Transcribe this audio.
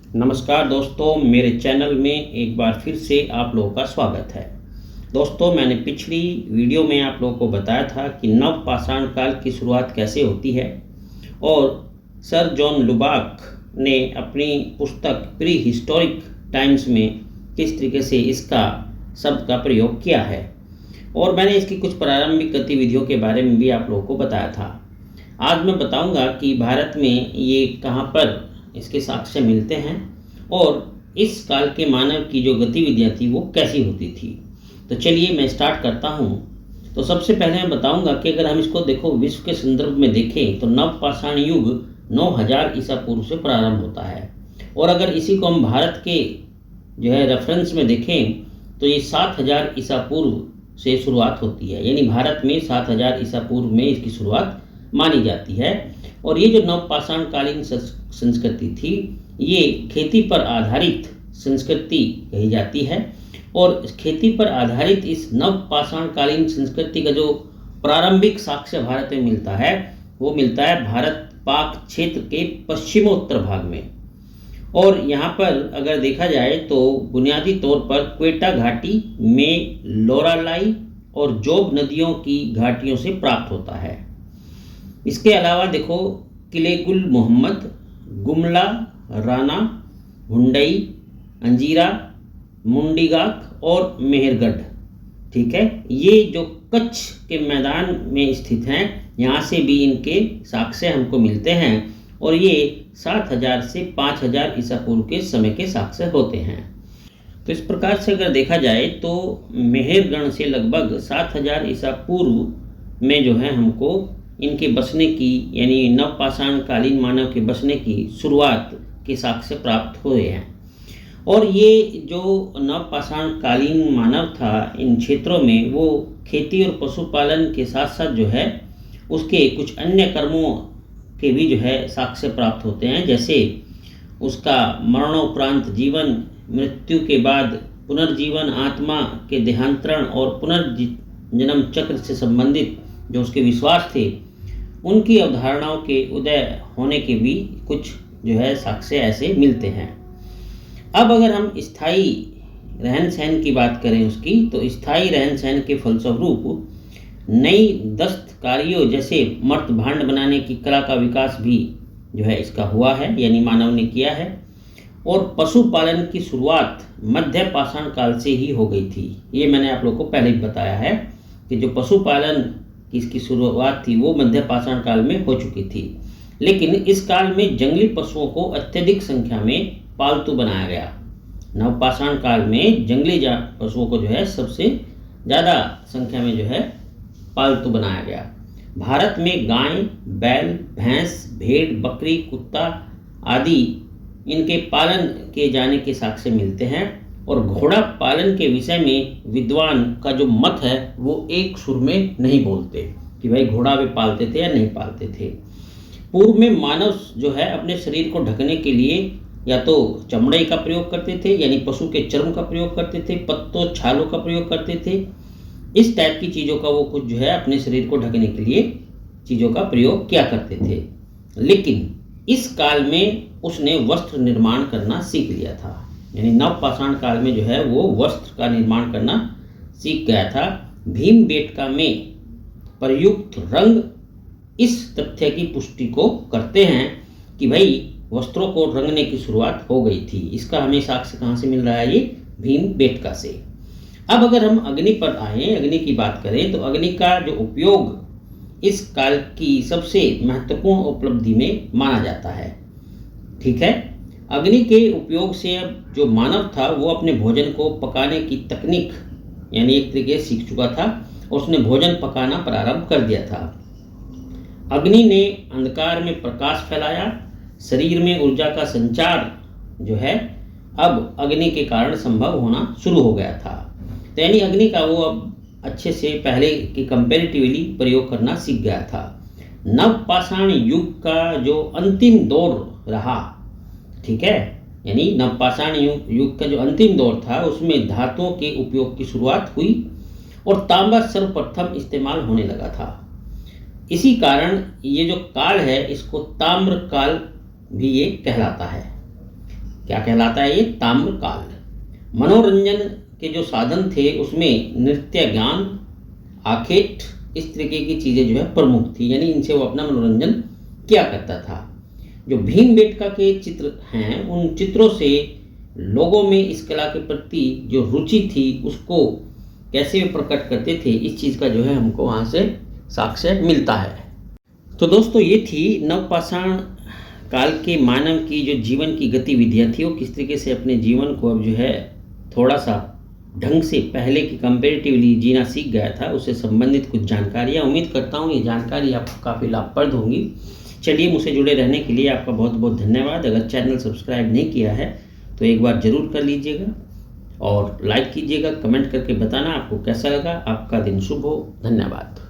नमस्कार दोस्तों, मेरे चैनल में एक बार फिर से आप लोगों का स्वागत है। दोस्तों, मैंने पिछली वीडियो में आप लोगों को बताया था कि नव पाषाण काल की शुरुआत कैसे होती है और सर जॉन लुबाक ने अपनी पुस्तक प्री हिस्टोरिक टाइम्स में किस तरीके से इसका शब्द का प्रयोग किया है, और मैंने इसकी कुछ प्रारंभिक गतिविधियों के बारे में भी आप लोगों को बताया था। आज मैं बताऊंगा कि भारत में ये कहाँ पर इसके साक्ष्य मिलते हैं और इस काल के मानव की जो गतिविधियाँ थी वो कैसी होती थी। तो चलिए मैं स्टार्ट करता हूँ। तो सबसे पहले मैं बताऊंगा कि अगर हम इसको देखो विश्व के संदर्भ में देखें तो नव पाषाण युग 9000 ईसा पूर्व से प्रारंभ होता है, और अगर इसी को हम भारत के जो है रेफरेंस में देखें तो ये 7000 ईसा पूर्व से शुरुआत होती है, यानी भारत में 7000 ईसा पूर्व में इसकी शुरुआत मानी जाती है। और ये जो नव पाषाण कालीन संस्कृति थी ये खेती पर आधारित संस्कृति कही जाती है, और खेती पर आधारित इस नव पाषाण कालीन संस्कृति का जो प्रारंभिक साक्ष्य भारत में मिलता है वो मिलता है भारत पाक क्षेत्र के पश्चिमोत्तर भाग में। और यहाँ पर अगर देखा जाए तो बुनियादी तौर पर क्वेटा घाटी में लोरालाई और जोब नदियों की घाटियों से प्राप्त होता है। इसके अलावा देखो किले गुल मोहम्मद, गुमला, राना, हुंडई, अंजीरा, मुंडीगाक और मेहरगढ़, ठीक है, ये जो कच्छ के मैदान में स्थित हैं यहाँ से भी इनके साक्ष्य हमको मिलते हैं, और ये 7000 से 5000 ईसा पूर्व के समय के साक्ष्य होते हैं। तो इस प्रकार से अगर देखा जाए तो मेहरगढ़ से लगभग 7000 ईसा पूर्व में जो है हमको इनके बसने की यानी नव पाषाण कालीन मानव के बसने की शुरुआत के साक्ष्य प्राप्त हुए हैं। और ये जो नव पाषाण कालीन मानव था इन क्षेत्रों में वो खेती और पशुपालन के साथ साथ जो है उसके कुछ अन्य कर्मों के भी जो है साक्ष्य प्राप्त होते हैं, जैसे उसका मरणोपरांत जीवन, मृत्यु के बाद पुनर्जीवन, आत्मा के देहांतरण और पुनर्जन्म चक्र से संबंधित जो उसके विश्वास थे उनकी अवधारणाओं के उदय होने के भी कुछ जो है साक्ष्य ऐसे मिलते हैं। अब अगर हम स्थायी रहन सहन की बात करें उसकी, तो स्थायी रहन सहन के फलस्वरूप नई दस्तकारियों जैसे मर्त भांड बनाने की कला का विकास भी जो है इसका हुआ है, यानी मानव ने किया है। और पशुपालन की शुरुआत मध्य पाषाण काल से ही हो गई थी। ये मैंने आप लोगों को पहले ही बताया है कि जो पशुपालन की इसकी शुरुआत थी वो मध्य पाषाण काल में हो चुकी थी, लेकिन इस काल में जंगली पशुओं को अत्यधिक संख्या में पालतू बनाया गया। नव पाषाण काल में जंगली पशुओं को जो है सबसे ज़्यादा संख्या में जो है पालतू बनाया गया। भारत में गाय, बैल, भैंस, भेड़, बकरी, कुत्ता आदि इनके पालन किए जाने के साक्ष्य मिलते हैं, और घोड़ा पालन के विषय में विद्वान का जो मत है वो एक सुर में नहीं बोलते कि भाई घोड़ा वे पालते थे या नहीं पालते थे। पूर्व में मानव जो है अपने शरीर को ढकने के लिए या तो चमड़े का प्रयोग करते थे, यानी पशु के चर्म का प्रयोग करते थे, पत्तों छालों का प्रयोग करते थे। इस टाइप की चीज़ों का वो कुछ जो है अपने शरीर को ढकने के लिए चीज़ों का प्रयोग किया करते थे। लेकिन इस काल में उसने वस्त्र निर्माण करना सीख लिया था, यानी नव पाषाण काल में जो है वो वस्त्र का निर्माण करना सीख गया था। भीमबेटका में प्रयुक्त रंग इस तथ्य की पुष्टि को करते हैं कि भाई वस्त्रों को रंगने की शुरुआत हो गई थी। इसका हमें साक्ष्य कहाँ से मिल रहा है? ये भीमबेटका से। अब अगर हम अग्नि पर आए, अग्नि की बात करें तो अग्नि का जो उपयोग इस काल की सबसे महत्वपूर्ण उपलब्धि में माना जाता है, ठीक है। अग्नि के उपयोग से अब जो मानव था वो अपने भोजन को पकाने की तकनीक यानी एक तरीके से सीख चुका था, और उसने भोजन पकाना प्रारंभ कर दिया था। अग्नि ने अंधकार में प्रकाश फैलाया, शरीर में ऊर्जा का संचार जो है अब अग्नि के कारण संभव होना शुरू हो गया था। तो यानी अग्नि का वो अब अच्छे से पहले की कंपेरेटिवली प्रयोग करना सीख गया था। नव पाषाण युग का जो अंतिम दौर रहा, ठीक है, यानी नव पाषाण युग का जो अंतिम दौर था उसमें धातुओं के उपयोग की शुरुआत हुई और तांबा सर्वप्रथम इस्तेमाल होने लगा था। इसी कारण ये जो काल है इसको ताम्र काल भी ये कहलाता है। क्या कहलाता है ये? ताम्रकाल। मनोरंजन के जो साधन थे उसमें नृत्य, गान, आखेट, इस तरीके की चीज़ें जो है प्रमुख थी, यानी इनसे वो अपना मनोरंजन किया करता था। जो भीमबेटका के चित्र हैं उन चित्रों से लोगों में इस कला के प्रति जो रुचि थी उसको कैसे वे प्रकट करते थे, इस चीज़ का जो है हमको वहाँ से साक्ष्य मिलता है। तो दोस्तों ये थी नवपाषाण काल के मानव की जो जीवन की गतिविधियाँ थी वो किस तरीके से अपने जीवन को अब जो है थोड़ा सा ढंग से पहले की कंपेरेटिवली जीना सीख गया था, उससे संबंधित कुछ जानकारियाँ। उम्मीद करता हूँ ये जानकारी आपको काफ़ी लाभप्रद होंगी। चलिए, मुझसे जुड़े रहने के लिए आपका बहुत बहुत धन्यवाद। अगर चैनल सब्सक्राइब नहीं किया है तो एक बार ज़रूर कर लीजिएगा और लाइक कीजिएगा, कमेंट करके बताना आपको कैसा लगा। आपका दिन शुभ हो। धन्यवाद।